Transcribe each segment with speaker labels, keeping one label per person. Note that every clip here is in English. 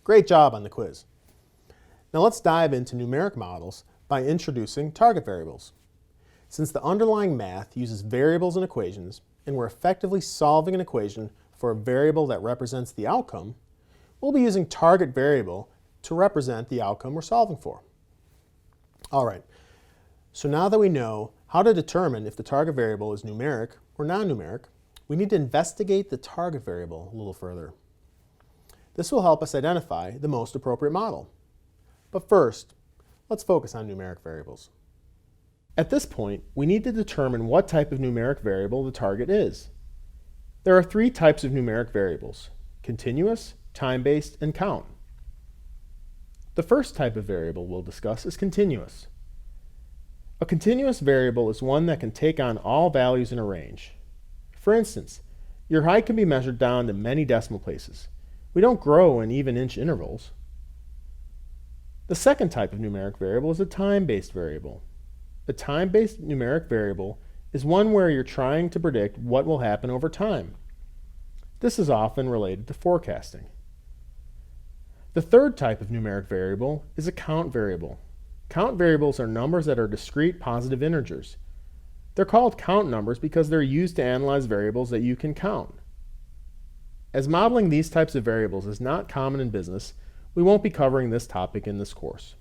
Speaker 1: Great job on the quiz. Now let's dive into numeric models by introducing target variables. Since the underlying math uses variables and equations, and we're effectively solving an equation for a variable that represents the outcome, we'll be using target variable to represent the outcome we're solving for. All right, so now that we know how to determine if the target variable is numeric or non-numeric, we need to investigate the target variable a little further. This will help us identify the most appropriate model. But first, let's focus on numeric variables. At this point, we need to determine what type of numeric variable the target is. There are three types of numeric variables: continuous, time-based, and count. The first type of variable we'll discuss is continuous. A continuous variable is one that can take on all values in a range. For instance, your height can be measured down to many decimal places. We don't grow in even-inch intervals. The second type of numeric variable is a time-based variable. A time-based numeric variable is one where you're trying to predict what will happen over time. This is often related to forecasting. The third type of numeric variable is a count variable. Count variables are numbers that are discrete positive integers. They're called count numbers because they're used to analyze variables that you can count. As modeling these types of variables is not common in business, we won't be covering this topic in this course.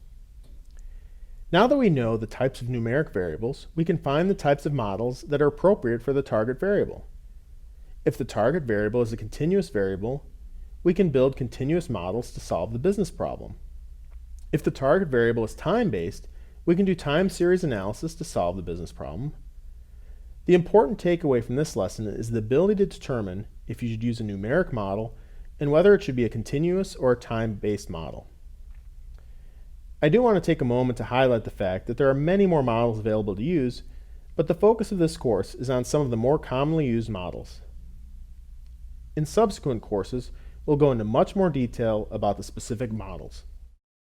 Speaker 1: Now that we know the types of numeric variables, we can find the types of models that are appropriate for the target variable. If the target variable is a continuous variable, we can build continuous models to solve the business problem. If the target variable is time-based, we can do time series analysis to solve the business problem. The important takeaway from this lesson is the ability to determine if you should use a numeric model and whether it should be a continuous or a time-based model. I do want to take a moment to highlight the fact that there are many more models available to use, but the focus of this course is on some of the more commonly used models. In subsequent courses, we'll go into much more detail about the specific models.